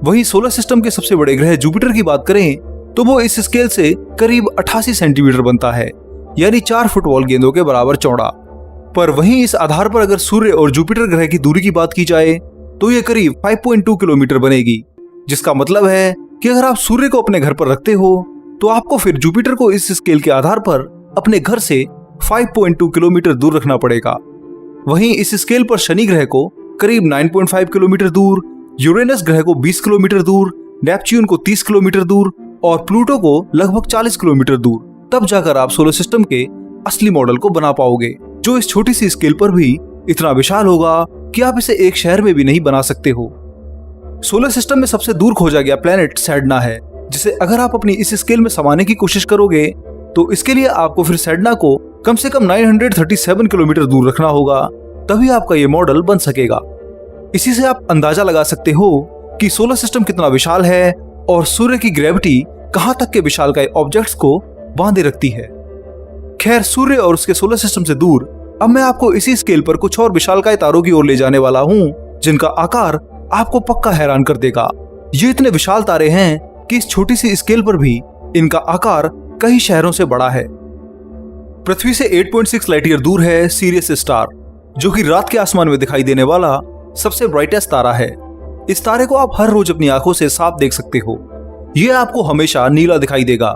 वहीं solar system के सबसे बड़े ग्रह जुपिटर की बात करें तो वो इस स्केल से करीब 88 सेंटीमीटर बनता है, यानी 4 फुटबॉल गेंदों के बराबर चौड़ा। पर वहीं इस आधार पर अगर सूर्य और जुपिटर ग्रह की दूरी की बात की जाए तो ये करीब 5.2 किलोमीटर बनेगी, जिसका मतलब है कि अगर आप सूर्य को अपने घर पर रखते हो तो आपको फिर जुपिटर को इस स्केल के आधार पर अपने घर से 5.2 किलोमीटर दूर रखना पड़ेगा। वहीं इस स्केल पर शनि ग्रह को करीब 9.5 किलोमीटर दूर, यूरेनस ग्रह को 20 किलोमीटर दूर, नेपच्यून को 30 किलोमीटर दूर और प्लूटो को लगभग 40 किलोमीटर दूर, तब जाकर आप सोलर सिस्टम के असली मॉडल को बना पाओगे, जो इस छोटी सी स्केल पर भी इतना विशाल होगा कि आप इसे एक शहर में भी नहीं बना सकते हो। सोलर सिस्टम में सबसे दूर खोजा गया प्लेनेट सैडना है, जिसे अगर आप अपनी इस स्केल में समाने की कोशिश करोगे तो इसके लिए आपको फिर सैडना को कम से कम 937 किलोमीटर दूर रखना होगा, तभी आपका ये मॉडल बन सकेगा। इसी से आप अंदाजा लगा सकते हो कि सोलर सिस्टम कितना विशाल है और सूर्य की ग्रेविटी कहां तक के विशालकाय ऑब्जेक्ट्स को बांधे रखती है। खैर, सूर्य और उसके सोलर सिस्टम से दूर अब मैं आपको इसी स्केल पर कुछ और विशालकाय तारों की ओर ले जाने वाला हूं, जिनका आकार आपको पक्का हैरान कर देगा। ये इतने विशाल तारे हैं कि इस छोटी सी स्केल पर भी इनका आकार कई शहरों से बड़ा है। पृथ्वी से 8.6 लाइट ईयर दूर है सीरियस स्टार, जो कि रात के आसमान में दिखाई देने वाला सबसे ब्राइटेस्ट तारा है। इस तारे को आप हर रोज अपनी आंखों से साफ देख सकते हो। यह आपको हमेशा नीला दिखाई देगा।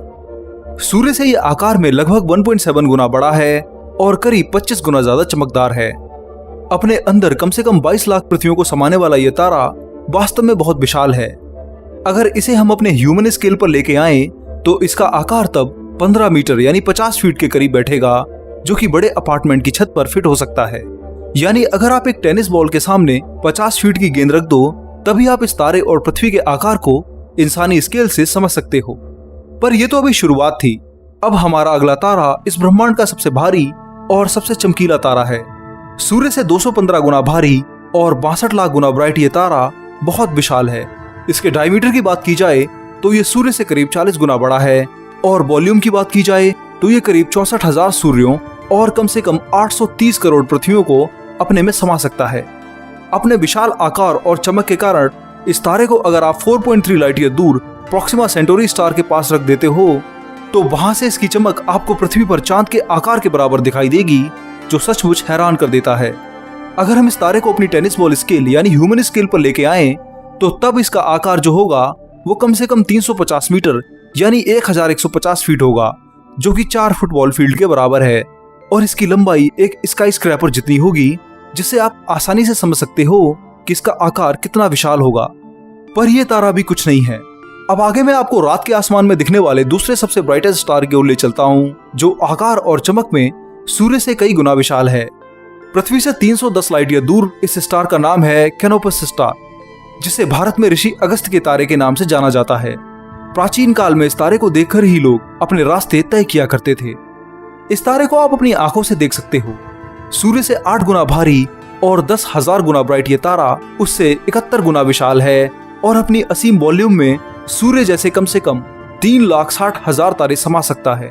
सूर्य से यह आकार में लगभग 1.7 गुना बड़ा है और करीब 25 गुना ज्यादा चमकदार है। अपने अंदर कम से कम 22 लाख पृथ्वियों को समाने वाला यह तारा वास्तव में बहुत विशाल है। अगर इसे हम अपने ह्यूमन स्केल पर लेके आए तो इसका आकार तब 15 मीटर यानी 50 फीट के करीब बैठेगा, जो कि बड़े अपार्टमेंट की छत पर फिट हो सकता है। यानी अगर आप एक टेनिस बॉल के सामने 50 फीट की गेंद रख दो, तभी आप इस तारे और पृथ्वी के आकार को इंसानी स्केल से समझ सकते हो। पर यह तो अभी शुरुआत थी। अब हमारा अगला तारा इस ब्रह्मांड का सबसे भारी और सबसे चमकीला तारा है। सूर्य से 215 गुना भारी और 62 लाख गुना ब्राइट ये तारा बहुत विशाल है। इसके डायमीटर की बात की जाए तो ये सूर्य से करीब 40 गुना बड़ा है और वॉल्यूम की बात की जाए तो ये करीब 64,000 सूर्यों और कम से कम 830 करोड़ पृथ्वियों को अपने में समा सकता है। अपने विशाल आकार और चमक के कारण इस तारे को अगर आप 4.3 लाइट ईयर दूर प्रोक्सिमा सेंटोरी स्टार के पास रख देते हो तो वहां से इसकी चमक आपको पृथ्वी पर चांद के आकार के बराबर दिखाई देगी, जो सचमुच हैरान कर देता है। अगर हम इस तारे को अपनी टेनिस बॉल स्केल यानी ह्यूमन स्केल पर लेके आए तो तब इसका आकार जो होगा वो कम से कम 350 मीटर यानी 1150 फीट होगा, जो कि 4 फुटबॉल फील्ड के बराबर है। और इसकी लंबाई एक स्काई स्क्रैपर जितनी होगी, जिससे आप आसानी से समझ सकते हो कि इसका आकार कितना विशाल होगा। पर यह तारा भी कुछ नहीं है। अब आगे मैं आपको रात के आसमान में दिखने वाले दूसरे सबसे ब्राइटेस्ट स्टार की ओर ले चलता हूँ, जो आकार और चमक में सूर्य से कई गुना विशाल है। पृथ्वी से 310 लाइट ईयर दूर इस स्टार का नाम है कैनोपस स्टार, जिसे भारत में ऋषि अगस्त के तारे के नाम से जाना जाता है। प्राचीन काल में इस तारे को देखकर ही लोग अपने रास्ते तय किया करते थे। इस तारे को आप अपनी आंखों से देख सकते हो। सूर्य से 8 गुना भारी और 10,000 गुना ब्राइट ये तारा उससे 71 गुना विशाल है और अपनी असीम वॉल्यूम में सूर्य जैसे कम से कम 3,60,000 तारे समा सकता है।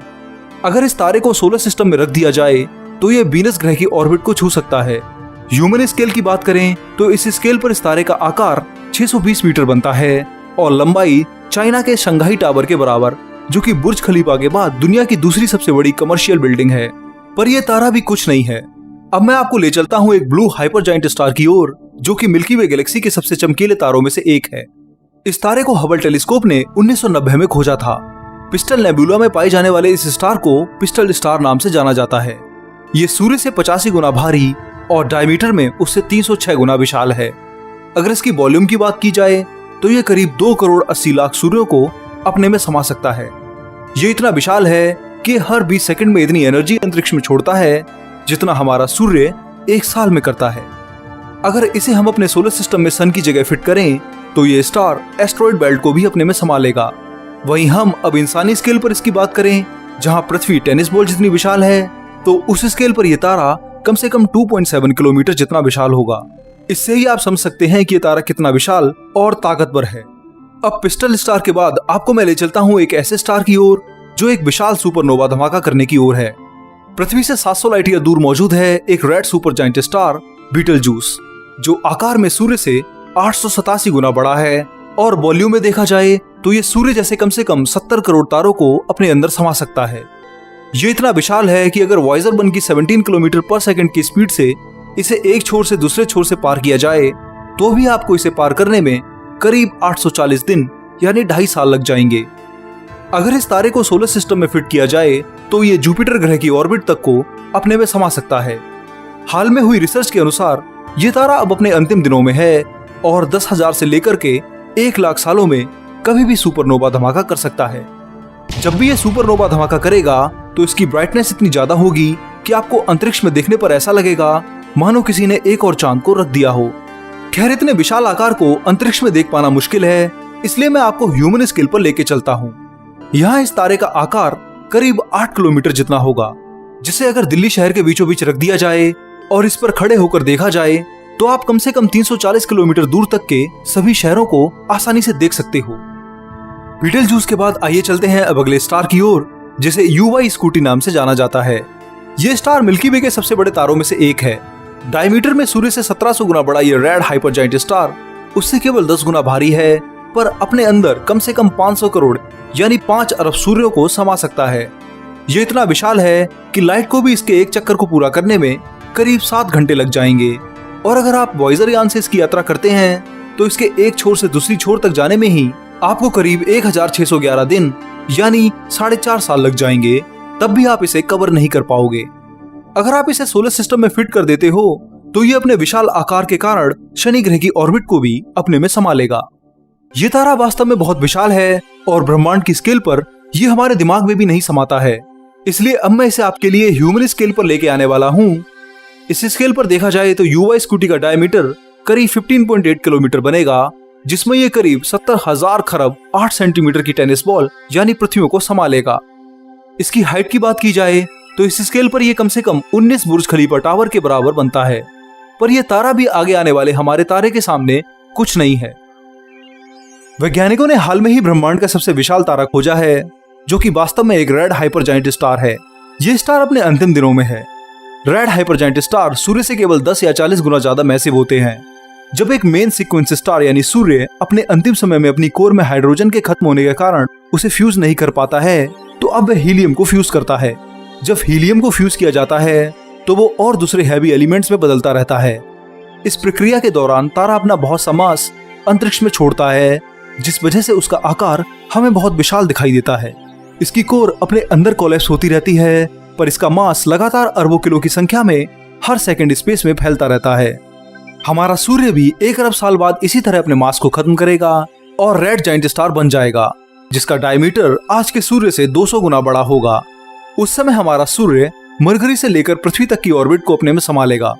अगर इस तारे को सोलर सिस्टम में रख दिया जाए तो ये वीनस ग्रह की ऑर्बिट को छू सकता है। ह्यूमन स्केल की बात करें तो इस स्केल पर इस तारे का आकार 620 मीटर बनता है और लंबाई चाइना के शंघाई टावर के बराबर, जो कि बुर्ज खलीफा के बाद दुनिया की दूसरी सबसे बड़ी कमर्शियल बिल्डिंग है। पर यह तारा भी कुछ नहीं है। अब मैं आपको ले चलता हूँ एक ब्लू हाइपर जायंट स्टार की ओर, जो कि मिल्की वे गैलेक्सी के सबसे चमकीले तारों में से एक है। इस तारे को हबल टेलीस्कोप ने 1990 में खोजा था। पिस्टल नेबुला में पाए जाने वाले इस स्टार को पिस्टल स्टार नाम से जाना जाता है। ये सूर्य से 85 गुना भारी और डायमीटर में उससे 306 गुना विशाल है। अगर इसकी वॉल्यूम की बात की जाए तो ये करीब 2 करोड़ 80 लाख सूर्यों को अपने में समा सकता है। ये इतना विशाल है कि हर 20 सेकंड में इतनी एनर्जी अंतरिक्ष में छोड़ता है जितना हमारा सूर्य एक साल में करता है। अगर इसे हम अपने सोलर सिस्टम में सन की जगह फिट करें तो ये स्टार एस्टेरॉयड बेल्ट को भी अपने में समा लेगा। वहीं हम अब इंसानी स्केल पर इसकी बात करें, जहां पृथ्वी टेनिस बॉल जितनी विशाल है, तो उस स्केल पर यह तारा कम से कम 2.7 किलोमीटर जितना विशाल होगा। इससे ही आप समझ सकते हैं कि यह तारा कितना विशाल और ताकतवर है। अब पिस्टल स्टार के बाद आपको मैं ले चलता हूँ एक ऐसे स्टार की ओर जो एक विशाल सुपरनोवा धमाका करने की ओर है। पृथ्वी से 700 लाइट ईयर दूर मौजूद है एक red super giant star Beetlejuice, जो आकार में सूर्य से 887 गुना बड़ा है और वॉल्यूम में देखा जाए तो ये सूर्य जैसे कम से कम 70 करोड़ तारों को अपने अंदर समा सकता है। ये इतना विशाल है कि अगर वॉयेजर 1 की 17 किलोमीटर पर सेकंड की स्पीड से इसे एक छोर से दूसरे छोर से पार किया जाए तो भी आपको इसे पार करने में करीब 840 दिन यानी 2.5 साल लग जाएंगे। अगर इस तारे को सोलर सिस्टम में फिट किया जाए तो ये जुपिटर ग्रह की ऑर्बिट तक को अपने में समा सकता है। हाल में हुई रिसर्च के अनुसार ये तारा अब अपने अंतिम दिनों में है और 10,000 से लेकर के 1 लाख सालों में कभी भी सुपरनोवा धमाका कर सकता है। जब भी ये सुपरनोवा धमाका करेगा तो इसकी ब्राइटनेस इतनी ज्यादा होगी कि आपको अंतरिक्ष में देखने पर ऐसा लगेगा मानो किसी ने एक और चांद को रख दिया हो। खैर, इतने विशाल आकार को अंतरिक्ष में देख पाना मुश्किल है, इसलिए मैं आपको ह्यूमन स्केल पर लेके चलता हूँ। यहाँ इस तारे का आकार करीब 8 किलोमीटर जितना होगा, जिसे अगर दिल्ली शहर के बीचों बीच रख दिया जाए और इस पर खड़े होकर देखा जाए तो आप कम से कम 340 किलोमीटर दूर तक के सभी शहरों को आसानी से देख सकते हो। बीटलजूस के बाद आइए चलते हैं अब अगले स्टार की ओर, जिसे UY स्कूटी नाम से जाना जाता है। ये स्टार मिल्की वे के सबसे बड़े तारों में से एक है। डायमीटर में सूर्य से 1700 गुना बड़ा ये रेड हाइपर जायंट स्टार उससे केवल 10 गुना भारी है, पर अपने अंदर कम से कम 500 करोड़ यानी 5 अरब सूर्यों को समा सकता है। ये इतना विशाल है कि लाइट को भी इसके एक चक्कर को पूरा करने में करीब 7 घंटे लग जाएंगे। और अगर आप वॉयेजर यान से इसकी यात्रा करते हैं तो इसके एक छोर से दूसरी छोर तक जाने में ही आपको करीब 1611 दिन यानी 4.5 साल लग जाएंगे, तब भी आप इसे कवर नहीं कर पाओगे। अगर आप इसे सोलर सिस्टम में फिट कर देते हो तो ये अपने विशाल आकार के कारण शनि ग्रह की ऑर्बिट को भी अपने में समा लेगा। ये तारा वास्तव में बहुत विशाल है और ब्रह्मांड की स्केल पर ये हमारे दिमाग में भी नहीं समाता है, इसलिए अब मैं इसे आपके लिए ह्यूमन स्केल पर लेके आने वाला हूँ। इस स्केल पर देखा जाए तो UY स्कूटी का डायमीटर करीब 15.8 किलोमीटर बनेगा, जिसमें ये करीब 70,000 खरब 8 सेंटीमीटर की टेनिस बॉल यानी पृथ्वियों को समा लेगा। इसकी हाइट की बात की जाए तो इस स्केल पर यह कम से कम 19 बुर्ज खलीफा टावर के बराबर बनता है, पर यह तारा भी आगे आने वाले हमारे तारे के सामने कुछ नहीं है। वैज्ञानिकों ने हाल में ही ब्रह्मांड का सबसे विशाल तारा खोजा है, जो कि वास्तव में एक रेड हाइपर जायंट स्टार है। यह स्टार अपने अंतिम दिनों में है। रेड हाइपर जायंट स्टार सूर्य से केवल 10 या 40 गुना ज्यादा मैसिव होते हैं। जब एक मेन सीक्वेंस स्टार यानी सूर्य अपने अंतिम समय में अपनी कोर में हाइड्रोजन के खत्म होने के कारण उसे फ्यूज नहीं कर पाता है, तो अब वह हीलियम को फ्यूज करता है। जब हीलियम को फ्यूज किया जाता है तो वो और दूसरे हैवी एलिमेंट्स में बदलता रहता है। इस प्रक्रिया के दौरान तारा अपना बहुत सा मास अंतरिक्ष में छोड़ता है, जिस वजह से उसका आकार हमें बहुत विशाल दिखाई देता है। इसकी कोर अपने अंदर कोलैप्स होती रहती है, पर इसका मास लगातार अरबों किलो की संख्या में हर सेकंड स्पेस में फैलता रहता है। हमारा सूर्य भी 1 अरब साल बाद इसी तरह अपने मास को खत्म करेगा और रेड जायंट स्टार बन जाएगा, जिसका डायमीटर आज के सूर्य से 200 गुना बड़ा होगा। उस समय हमारा सूर्य मरकरी से लेकर पृथ्वी तक की ऑर्बिट को अपने में समा लेगा।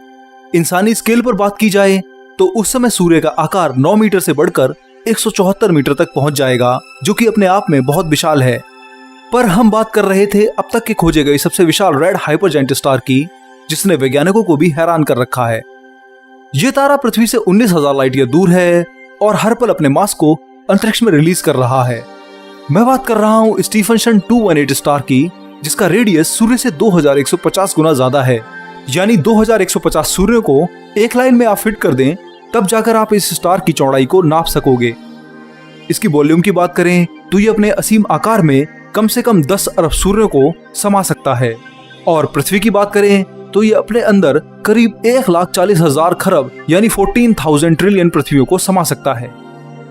इंसानी स्केल पर बात की जाए तो उस समय सूर्य का आकार 9 मीटर से बढ़कर 174 मीटर तक पहुंच जाएगा, जो कि अपने आप में बहुत विशाल है। पर हम बात कर रहे थे अब तक के खोजे गए सबसे विशाल रेड हाइपर जायंट स्टार की, जिसने वैज्ञानिकों को भी हैरान कर रखा है। यह तारा पृथ्वी से 19,000 लाइट ईयर दूर है और हर पल अपने मास को अंतरिक्ष में रिलीज कर रहा है। मैं बात कर रहा हूँ स्टीफनसन 218 स्टार की, जिसका रेडियस सूर्य से 2150 गुना ज्यादा है। यानी 2150 सूर्यों को एक लाइन में आप फिट कर दें, तब जाकर आप इस स्टार की चौड़ाई को नाप सकोगे। इसकी वॉल्यूम की बात करें तो ये अपने असीम आकार में कम से कम 10 अरब सूर्यों को समा सकता है। और पृथ्वी की बात करें तो ये अपने अंदर करीब 1,40,000 खरब यानी 14,000 ट्रिलियन पृथ्वियों को समा सकता है।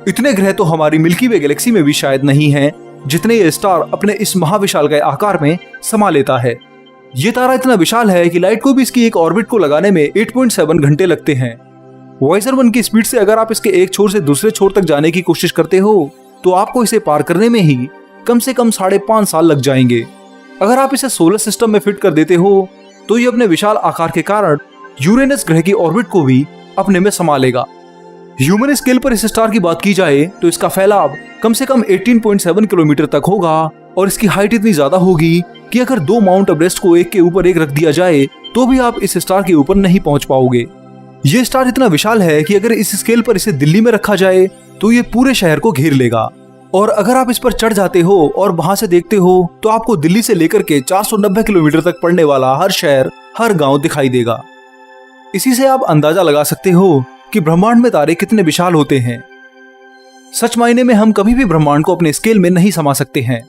इतने ग्रह तो हमारी मिल्की वे गैलेक्सी में भी शायद नहीं है, जितने ये स्टार अपने इस महाविशालकाय आकार में समा लेता है। ये तारा इतना विशाल है कि लाइट को भी इसकी एक ऑर्बिट को लगाने में 8.7 घंटे लगते हैं। वॉयेजर 1 की स्पीड से अगर आप इसके एक छोर से दूसरे छोर तक जाने की कोशिश करते हो तो आपको इसे पार करने में ही कम से कम 5.5 साल लग जाएंगे। अगर आप इसे सोलर सिस्टम में फिट कर देते हो तो ये अपने विशाल आकार के कारण यूरेनस ग्रह की ऑर्बिट को भी अपने में समा लेगा। ह्यूमन स्केल पर इस स्टार की बात की जाए तो इसका फैलाव कम से कम 18.7 किलोमीटर तक होगा और इसकी हाइट इतनी ज्यादा होगी कि अगर 2 माउंट एवरेस्ट को एक के ऊपर एक रख दिया जाए तो भी आप इस स्टार के ऊपर नहीं पहुंच पाओगे। ये स्टार इतना विशाल है कि अगर इस स्केल पर इसे दिल्ली में रखा जाए तो ये पूरे शहर को घेर लेगा। और अगर आप इस पर चढ़ जाते हो और वहां से देखते हो तो आपको दिल्ली से लेकर के 490 किलोमीटर तक पड़ने वाला हर शहर, हर गांव दिखाई देगा। इसी से आप अंदाजा लगा सकते हो कि ब्रह्मांड में तारे कितने विशाल होते हैं। सच मायने में हम कभी भी ब्रह्मांड को अपने स्केल में नहीं समा सकते हैं।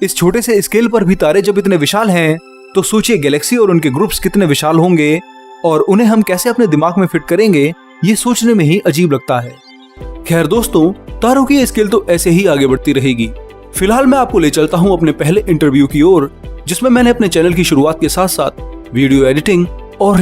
इस छोटे से स्केल पर भी तारे जब इतने विशाल हैं, तो सोचिए गैलेक्सी और उनके ग्रुप्स कितने विशाल होंगे और उन्हें हम कैसे अपने दिमाग में फिट करेंगे, ये सोचने में ही अजीब लगता है। खैर दोस्तों, तारों की स्केल तो ऐसे ही आगे बढ़ती रहेगी। फिलहाल मैं आपको ले चलता हूँ अपने पहले इंटरव्यू की ओर, जिसमें मैंने अपने चैनल की शुरुआत के साथ साथ वीडियो एडिटिंग और